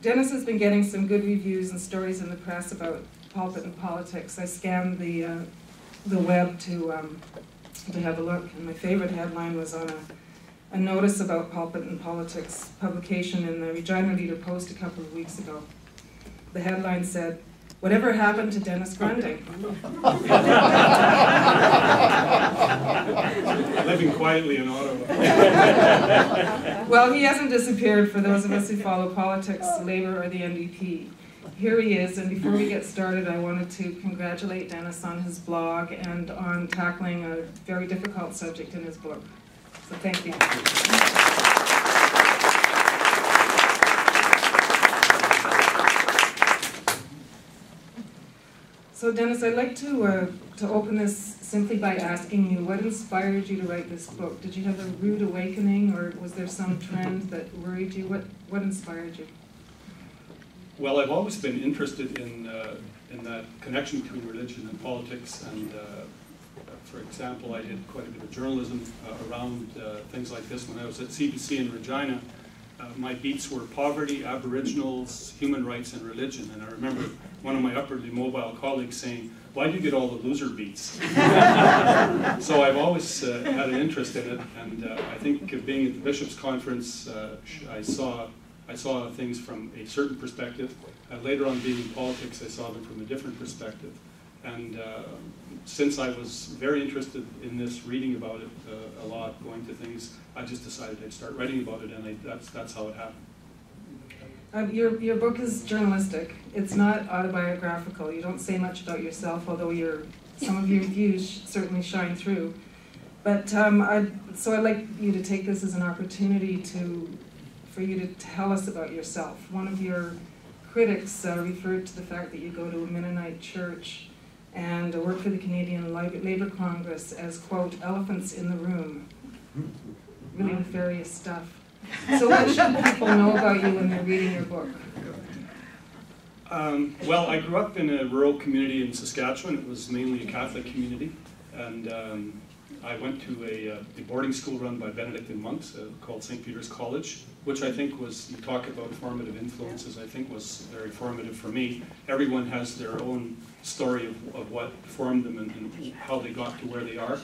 Dennis has been getting some good reviews and stories in the press about Pulpit and politics. I scanned the web to have a look, and my favorite headline was on a notice about Pulpit and politics publication in the Regina Leader Post a couple of weeks ago. The headline said, "Whatever happened to Dennis Gruending?" Living quietly in Ottawa. Well, he hasn't disappeared for those of us who follow politics, Labour or the NDP. Here he is, and before we get started, I wanted to congratulate Dennis on his blog and on tackling a very difficult subject in his book. So thank you. So Dennis, I'd like to open this simply by asking you, what inspired you to write this book? Did you have a rude awakening, or was there some trend that worried you? What inspired you? Well, I've always been interested in that connection between religion and politics, and for example, I did quite a bit of journalism around things like this when I was at CBC in Regina. My beats were poverty, Aboriginals, human rights, and religion. And I remember one of my upwardly mobile colleagues saying, "Why do you get all the loser beats?" So I've always had an interest in it, and I think being at the Bishops' Conference, I saw things from a certain perspective. Later on, being in politics, I saw them from a different perspective. And since I was very interested in this, reading about it a lot, going to things, I just decided I'd start writing about it, and that's how it happened. Your book is journalistic. It's not autobiographical. You don't say much about yourself, although some of your views certainly shine through. But so I'd like you to take this as an opportunity for you to tell us about yourself. One of your critics referred to the fact that you go to a Mennonite church and work for the Canadian Labour Congress as, quote, elephants in the room. Really nefarious stuff. So what should people know about you when they're reading your book? Well, I grew up in a rural community in Saskatchewan. It was mainly a Catholic community, and I went to a boarding school run by Benedictine monks called St. Peter's College, which I think was, you talk about formative influences, I think was very formative for me. Everyone has their own story of what formed them and how they got to where they are.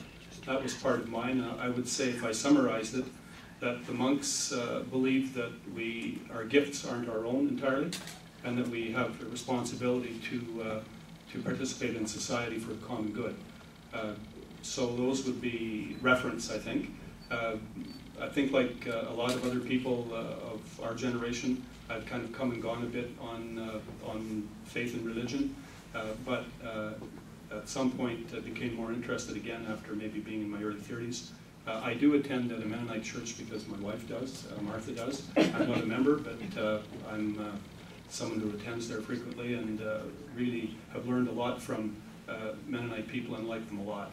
That was part of mine. I would say, if I summarized it, that the monks believe that our gifts aren't our own entirely, and that we have a responsibility to participate in society for the common good. So those would be reference, I think. I think like a lot of other people of our generation, I've kind of come and gone a bit on faith and religion, but at some point I became more interested again after maybe being in my early 30s. I do attend at a Mennonite church because my wife does, Martha does. I'm not a member, but I'm someone who attends there frequently, and really have learned a lot from Mennonite people and like them a lot.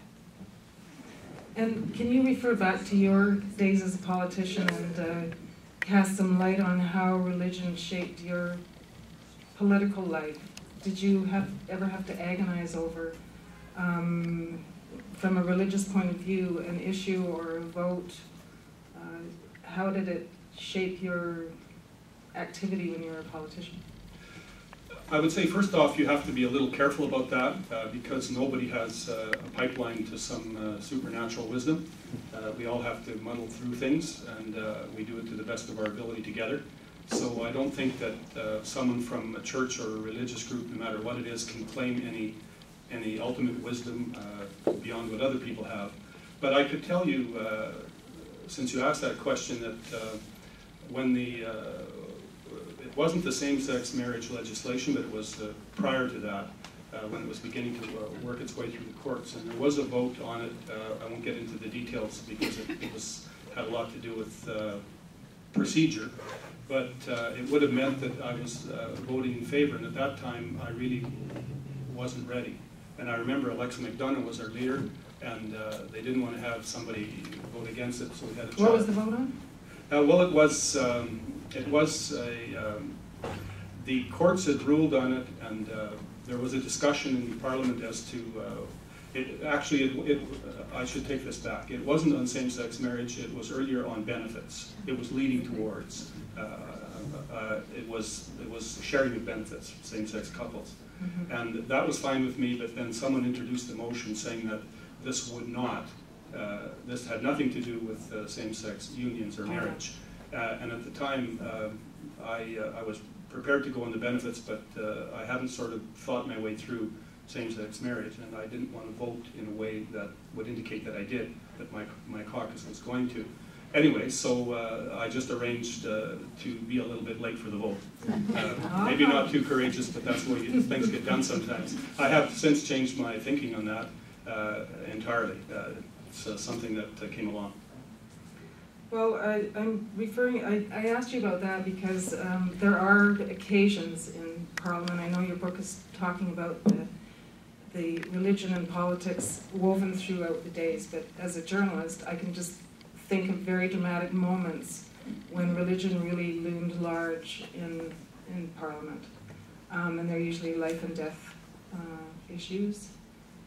And can you refer back to your days as a politician and cast some light on how religion shaped your political life? Did you ever have to agonize over, from a religious point of view, an issue or a vote? How did it shape your activity when you were a politician? I would say, first off, you have to be a little careful about that because nobody has a pipeline to some supernatural wisdom. We all have to muddle through things, and we do it to the best of our ability together. So I don't think that someone from a church or a religious group, no matter what it is, can claim any ultimate wisdom beyond what other people have. But I could tell you, since you asked that question, that when it wasn't the same-sex marriage legislation, but it was prior to that, when it was beginning to work its way through the courts. And there was a vote on it. I won't get into the details because it had a lot to do with procedure. But it would have meant that I was voting in favor. And at that time, I really wasn't ready. And I remember Alexa McDonough was our leader, and they didn't want to have somebody vote against it, so we had a What was the vote on? Well, it was the courts had ruled on it, and there was a discussion in the Parliament as to I should take this back. It wasn't on same-sex marriage. It was earlier on benefits. It was leading towards it was sharing of benefits for same-sex couples. Mm-hmm. And that was fine with me, but then someone introduced a motion saying that this would not, this had nothing to do with same-sex unions or marriage. And at the time, I was prepared to go on the benefits, but I hadn't sort of thought my way through same-sex marriage, and I didn't want to vote in a way that would indicate that I did, that my caucus was going to. Anyway, so I just arranged to be a little bit late for the vote. Maybe not too courageous, but that's the way things get done sometimes. I have since changed my thinking on that entirely. It's something that came along. Well, I'm referring, I asked you about that because there are occasions in Parliament, I know your book is talking about the religion and politics woven throughout the days, but as a journalist, I can just think of very dramatic moments when religion really loomed large in Parliament. And they're usually life and death issues,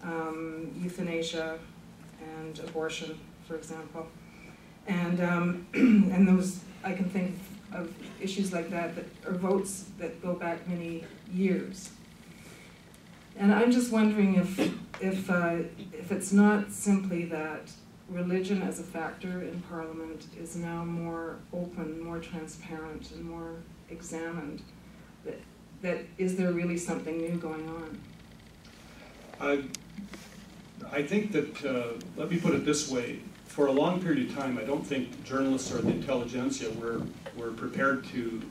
euthanasia and abortion, for example. And and those, I can think of issues like that are votes that go back many years. And I'm just wondering if it's not simply that religion as a factor in Parliament is now more open, more transparent, and more examined. That is there really something new going on? I think that, let me put it this way, for a long period of time, I don't think journalists or the intelligentsia were prepared to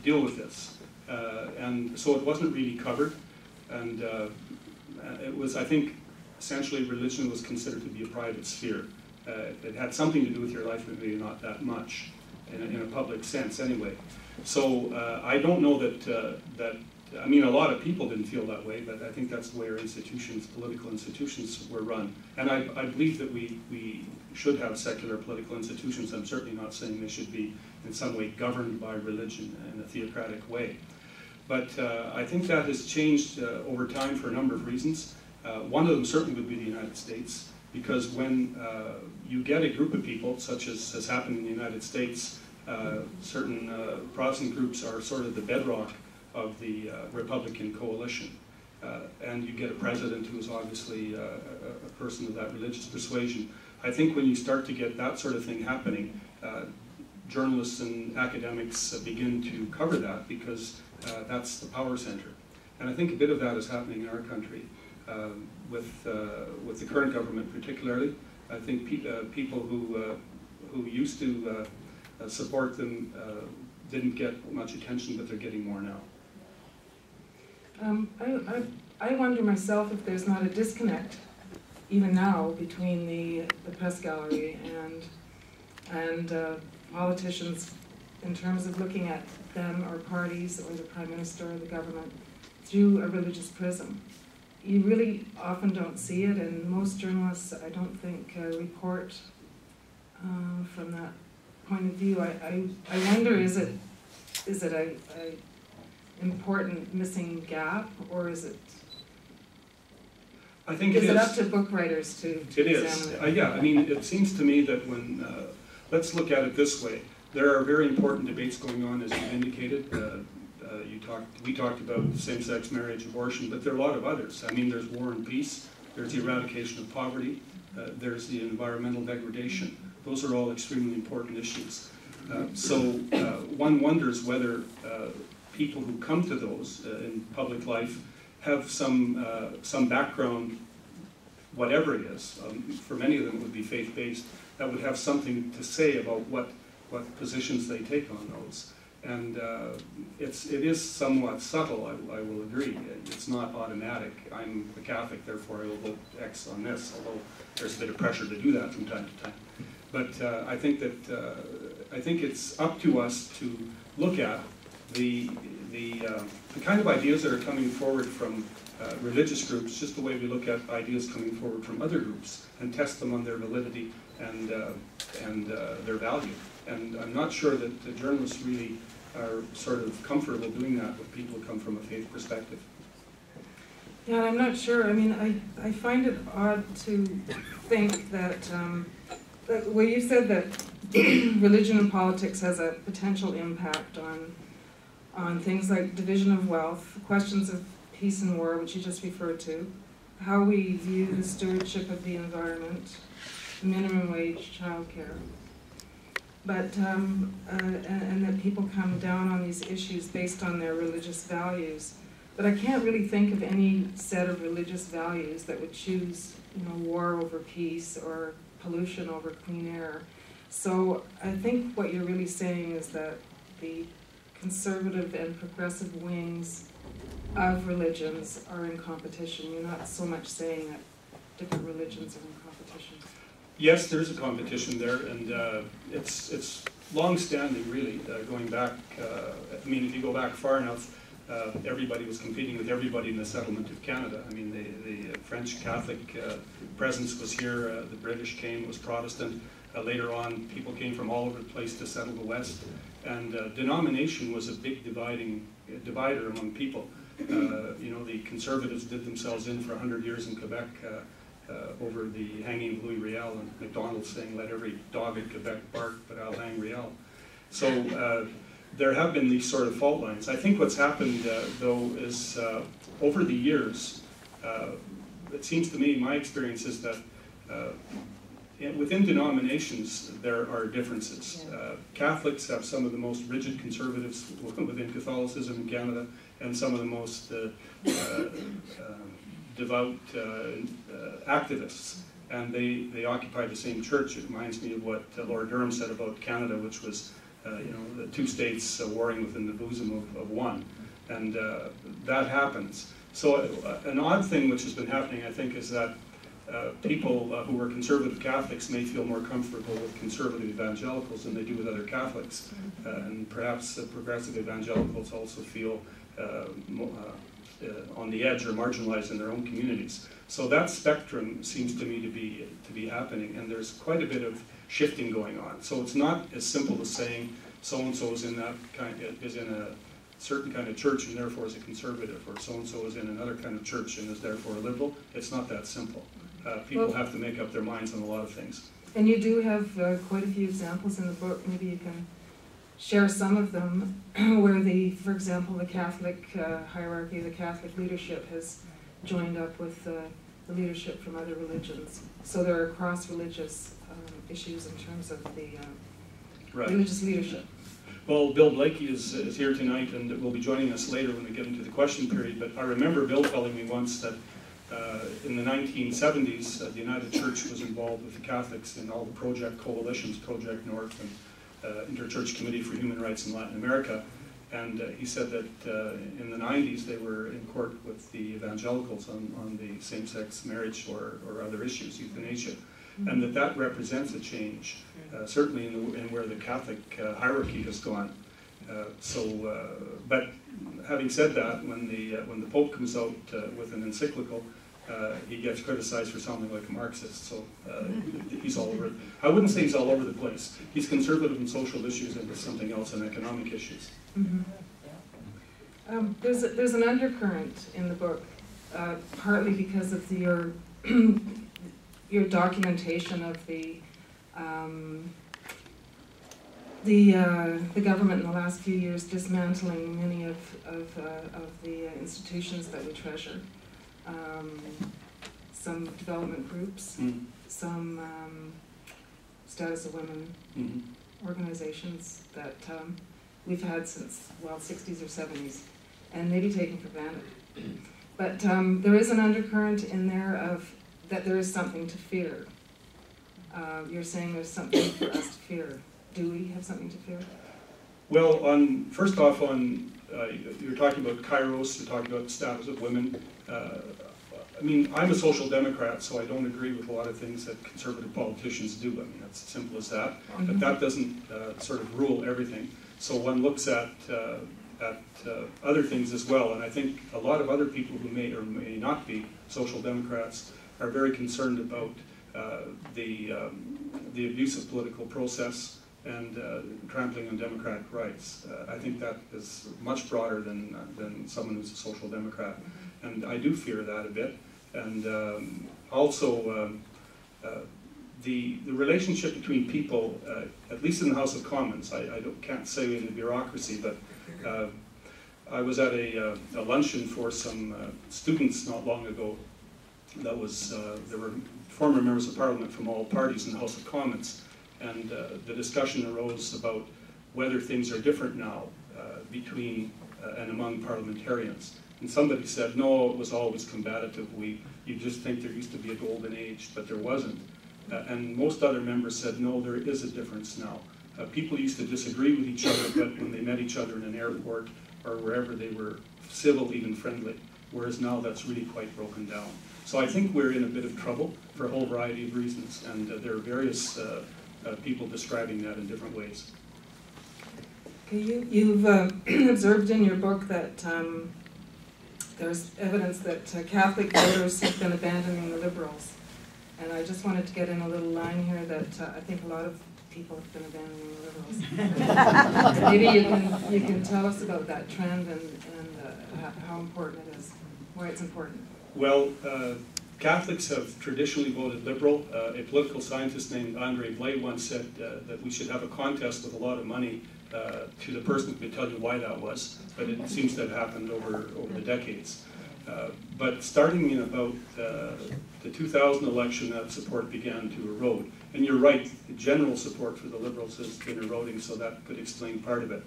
deal with this. And so it wasn't really covered. And it was, I think, essentially religion was considered to be a private sphere. It had something to do with your life, but maybe not that much, in a public sense anyway. So I don't know that I mean, a lot of people didn't feel that way, but I think that's the way our institutions, political institutions, were run. And I believe that we should have secular political institutions. I'm certainly not saying they should be in some way governed by religion in a theocratic way. But I think that has changed over time for a number of reasons. One of them certainly would be the United States, because when you get a group of people, such as has happened in the United States, certain Protestant groups are sort of the bedrock of the Republican coalition. And you get a president who is obviously a person of that religious persuasion. I think when you start to get that sort of thing happening, journalists and academics begin to cover that because that's the power center. And I think a bit of that is happening in our country with the current government particularly. I think people who used to support them didn't get much attention, but they're getting more now. I wonder myself if there's not a disconnect, even now, between the press gallery and politicians in terms of looking at them or parties or the Prime Minister or the government through a religious prism. You really often don't see it, and most journalists, I don't think, report from that point of view. I wonder, is it a important missing gap, or is it? I think it is. Is it up to book writers to examine it? Yeah, I mean, it seems to me that when, let's look at it this way. There are very important debates going on, as you indicated. We talked about same-sex marriage, abortion, but there are a lot of others. I mean, there's war and peace, there's the eradication of poverty, there's the environmental degradation. Those are all extremely important issues. So one wonders whether people who come to those in public life have some background, whatever it is. For many of them it would be faith-based, that would have something to say about what positions they take on those. And it is somewhat subtle, I will agree. It's not automatic. I'm a Catholic, therefore I will vote X on this, although there's a bit of pressure to do that from time to time. But I think it's up to us to look at the kind of ideas that are coming forward from religious groups, just the way we look at ideas coming forward from other groups, and test them on their validity and their value. And I'm not sure that the journalists really are sort of comfortable doing that with people who come from a faith perspective. Yeah, I'm not sure. I mean, I find it odd to think that, well, you said that religion and politics has a potential impact on on things like division of wealth, questions of peace and war, which you just referred to, how we view the stewardship of the environment, minimum wage, childcare. But, and that people come down on these issues based on their religious values. But I can't really think of any set of religious values that would choose, war over peace or pollution over clean air. So I think what you're really saying is that the conservative and progressive wings of religions are in competition. You're not so much saying that different religions are in competition. Yes, there's a competition there, and it's long-standing, really, going back. I mean, if you go back far enough, everybody was competing with everybody in the settlement of Canada. I mean, the French Catholic presence was here, the British came, was Protestant. Later on, people came from all over the place to settle the West, and denomination was a big divider among people. The Conservatives did themselves in for 100 years in Quebec over the hanging of Louis Riel, and MacDonald saying, "Let every dog in Quebec bark, but I'll hang Riel." So there have been these sort of fault lines. I think what's happened, though, is over the years, it seems to me, my experience is that within denominations, there are differences. Catholics have some of the most rigid conservatives within Catholicism in Canada, and some of the most devout activists. And they occupy the same church. It reminds me of what Lord Durham said about Canada, which was the two states warring within the bosom of one. And that happens. So an odd thing which has been happening, I think, is that people who are conservative Catholics may feel more comfortable with conservative evangelicals than they do with other Catholics. And perhaps progressive evangelicals also feel on the edge or marginalized in their own communities. So that spectrum seems to me to be happening, and there's quite a bit of shifting going on. So it's not as simple as saying so-and-so is in a certain kind of church and therefore is a conservative, or so-and-so is in another kind of church and is therefore a liberal. It's not that simple. People have to make up their minds on a lot of things. And you do have quite a few examples in the book. Maybe you can share some of them where for example, the Catholic hierarchy, the Catholic leadership has joined up with the leadership from other religions. So there are cross-religious issues in terms of the religious leadership. Well, Bill Blakey is here tonight and will be joining us later when we get into the question period, but I remember Bill telling me once that in the 1970s, the United Church was involved with the Catholics in all the project coalitions, Project North and Interchurch Committee for Human Rights in Latin America, and he said that in the 90s they were in court with the evangelicals on the same-sex marriage or other issues, euthanasia, and that represents a change, certainly in where the Catholic hierarchy has gone. But having said that, when the Pope comes out with an encyclical, he gets criticized for sounding like a Marxist, so he's all over it. I wouldn't say he's all over the place. He's conservative in social issues and something else in economic issues. Mm-hmm. There's an undercurrent in the book, partly because of your documentation of the government in the last few years dismantling many of the institutions that we treasure. Some development groups, some status of women organizations that we've had since, well, 60s or 70s, and maybe taken for granted. But there is an undercurrent in there that there is something to fear. You're saying there's something for us to fear. Do we have something to fear? Well, first off, you're talking about Kairos, you're talking about the status of women. I mean, I'm a social democrat, so I don't agree with a lot of things that conservative politicians do. I mean, that's as simple as that. But that doesn't sort of rule everything. So one looks at other things as well. And I think a lot of other people who may or may not be social democrats are very concerned about the abuse of political process and trampling on democratic rights. I think that is much broader than someone who's a social democrat. And I do fear that a bit. And also the relationship between people, at least in the House of Commons, I can't say in the bureaucracy, but I was at a luncheon for some students not long ago. That was, there were former members of Parliament from all parties in the House of Commons, and the discussion arose about whether things are different now between and among parliamentarians. And somebody said, no, it was always combative. You just think there used to be a golden age, but there wasn't. And most other members said, no, there is a difference now. People used to disagree with each other, but when they met each other in an airport or wherever, they were civil, even friendly. Whereas now that's really quite broken down. So I think we're in a bit of trouble for a whole variety of reasons, and there are various people describing that in different ways. Okay, you've observed in your book that there's evidence that Catholic voters have been abandoning the Liberals. And I just wanted to get in a little line here that I think a lot of people have been abandoning the Liberals. Maybe you can tell us about that trend and how important it is, why it's important. Well, Catholics have traditionally voted Liberal. A political scientist named Andre Blay once said that we should have a contest with a lot of money to the person who could tell you why that was, but it seems to have happened over the decades. But starting in about the 2000 election, that support began to erode. And you're right, the general support for the Liberals has been eroding, so that could explain part of it.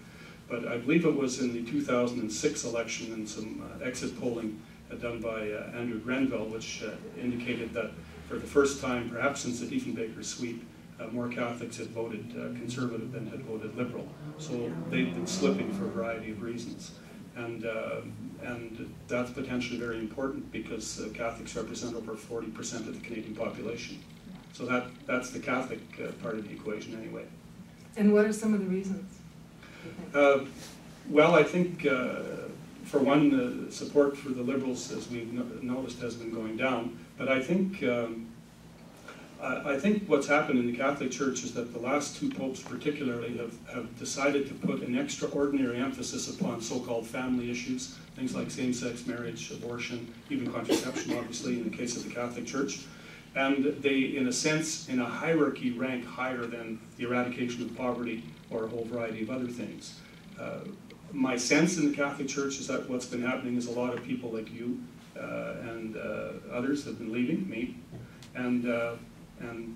But I believe it was in the 2006 election and some exit polling done by Andrew Grenville, which indicated that for the first time, perhaps since the Diefenbaker sweep, more Catholics had voted Conservative than had voted Liberal. So they've been slipping for a variety of reasons. And that's potentially very important because Catholics represent over 40% of the Canadian population. So that's the Catholic part of the equation anyway. And what are some of the reasons, do you think? Well, I think for one, support for the Liberals, as we've noticed, has been going down. But I think what's happened in the Catholic Church is that the last two popes particularly have decided to put an extraordinary emphasis upon so-called family issues, things like same-sex marriage, abortion, even contraception, obviously, in the case of the Catholic Church. And they, in a sense, in a hierarchy, rank higher than the eradication of poverty or a whole variety of other things. My sense in the Catholic Church is that what's been happening is a lot of people like you and others have been leaving, me, and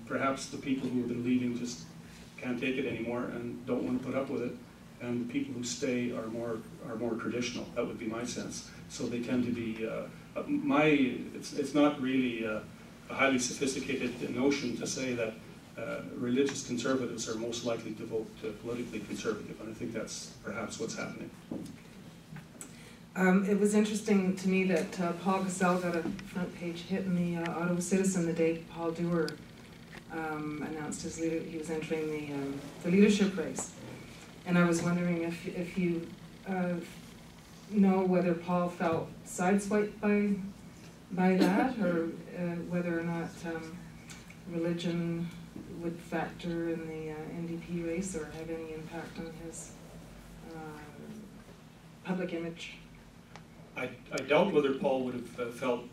perhaps the people who have been leaving just can't take it anymore and don't want to put up with it. And the people who stay are more traditional. That would be my sense. So they tend to be it's not really a highly sophisticated notion to say that religious conservatives are most likely to vote politically conservative, and I think that's perhaps what's happening. It was interesting to me that Paul Gazelle got a front page hit in the Ottawa Citizen the day Paul Dewar announced he was entering the leadership race. And I was wondering if you know whether Paul felt sideswiped by that, or whether or not religion would factor in the NDP race or have any impact on his public image. I doubt whether Paul would have felt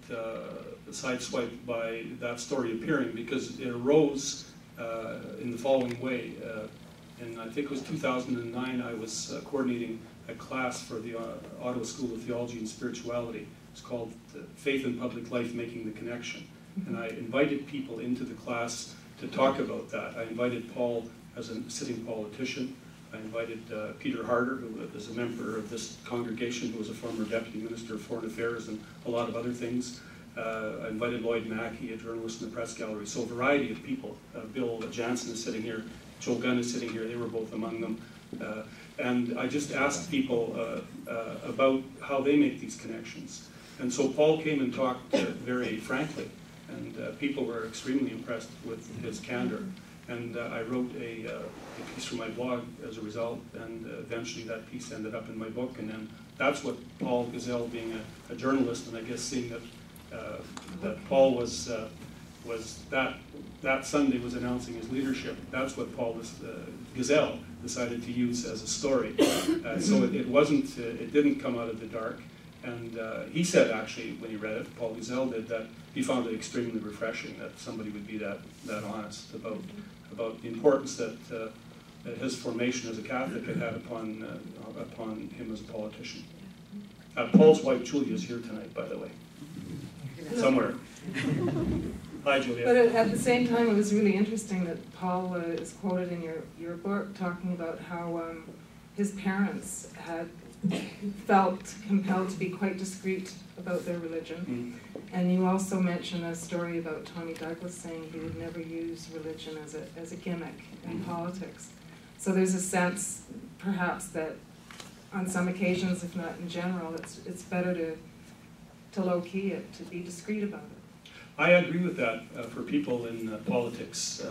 sideswiped by that story appearing, because it arose in the following way. And I think it was 2009, I was coordinating a class for the Ottawa School of Theology and Spirituality. It's called Faith in Public Life, Making the Connection. And I invited people into the class to talk about that. I invited Paul as a sitting politician. I invited Peter Harder, who is a member of this congregation, who was a former Deputy Minister of Foreign Affairs and a lot of other things. I invited Lloyd Mackey, a journalist in the press gallery. So a variety of people. Bill Jansen is sitting here. Joe Gunn is sitting here. They were both among them. And I just asked people about how they make these connections. And so Paul came and talked very frankly. And people were extremely impressed with his candor. And I wrote a piece for my blog as a result, and eventually that piece ended up in my book. And then that's what Paul Gazelle, being a journalist, and I guess seeing that Paul was that Sunday was announcing his leadership, that's what Paul Gazelle decided to use as a story. So it didn't come out of the dark. And he said, actually, when he read it, Paul Gazelle did, that he found it extremely refreshing that somebody would be that honest about the importance that his formation as a Catholic had upon him as a politician. Paul's wife, Juliet, is here tonight, by the way. Somewhere. Hi, Juliet. But at the same time, it was really interesting that Paul is quoted in your book talking about how his parents had felt compelled to be quite discreet about their religion. And you also mention a story about Tommy Douglas saying he would never use religion as a gimmick in politics. So there's a sense, perhaps, that on some occasions, if not in general, it's better to low-key it, to be discreet about it. I agree with that for people in politics.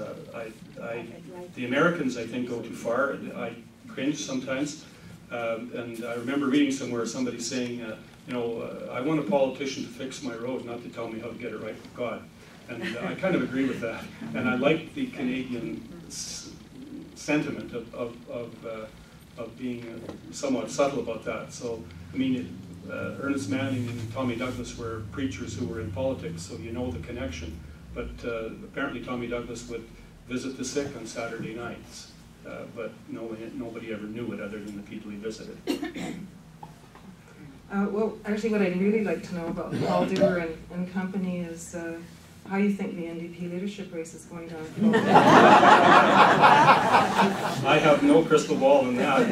The Americans, I think, go too far. I cringe sometimes. And I remember reading somewhere somebody saying, I want a politician to fix my road, not to tell me how to get it right with God. And I kind of agree with that. And I like the Canadian sentiment of being somewhat subtle about that. So, I mean, Ernest Manning and Tommy Douglas were preachers who were in politics, so you know the connection. But apparently Tommy Douglas would visit the sick on Saturday nights. But nobody ever knew it other than the people he visited. Well, actually what I'd really like to know about Paul Dewar and company is how you think the NDP leadership race is going to unfold. I have no crystal ball in that.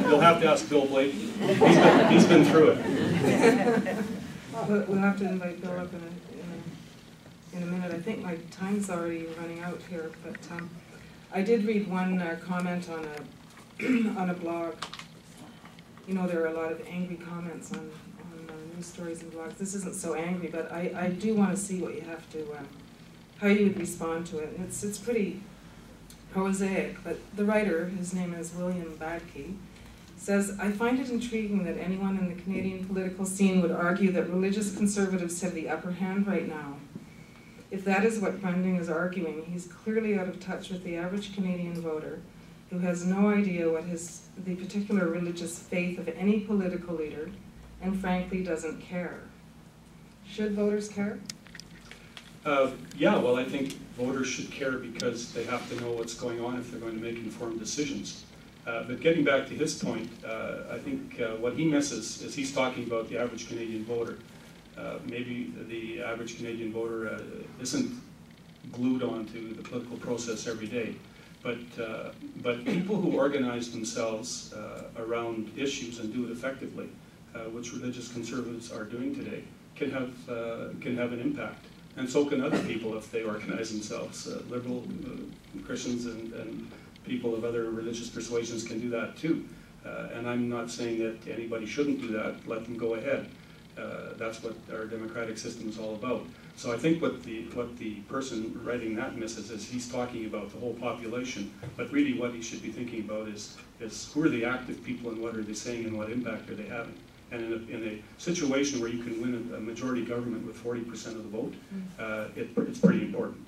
You'll have to ask Bill Blake. He's been through it. We'll have to invite Bill up in a minute. I think my time's already running out here, but I did read one comment on a blog. You know, there are a lot of angry comments on news stories and blogs. This isn't so angry, but I do want to see what you have to, how you would respond to it. It's pretty prosaic, but the writer, his name is William Badke, says, I find it intriguing that anyone in the Canadian political scene would argue that religious conservatives have the upper hand right now. If that is what Gruending is arguing, he's clearly out of touch with the average Canadian voter who has no idea what the particular religious faith of any political leader, and frankly doesn't care. Should voters care? Yeah, well, I think voters should care because they have to know what's going on if they're going to make informed decisions. But getting back to his point, I think what he misses is he's talking about the average Canadian voter. Maybe the average Canadian voter isn't glued onto the political process every day. But people who organize themselves around issues and do it effectively, which religious conservatives are doing today, can have an impact. And so can other people if they organize themselves. Liberal Christians and people of other religious persuasions can do that too. And I'm not saying that anybody shouldn't do that. Let them go ahead. That's what our democratic system is all about. So I think what the person writing that misses is he's talking about the whole population, but really what he should be thinking about is who are the active people and what are they saying and what impact are they having. And in a situation where you can win a majority government with 40% of the vote, it's pretty important.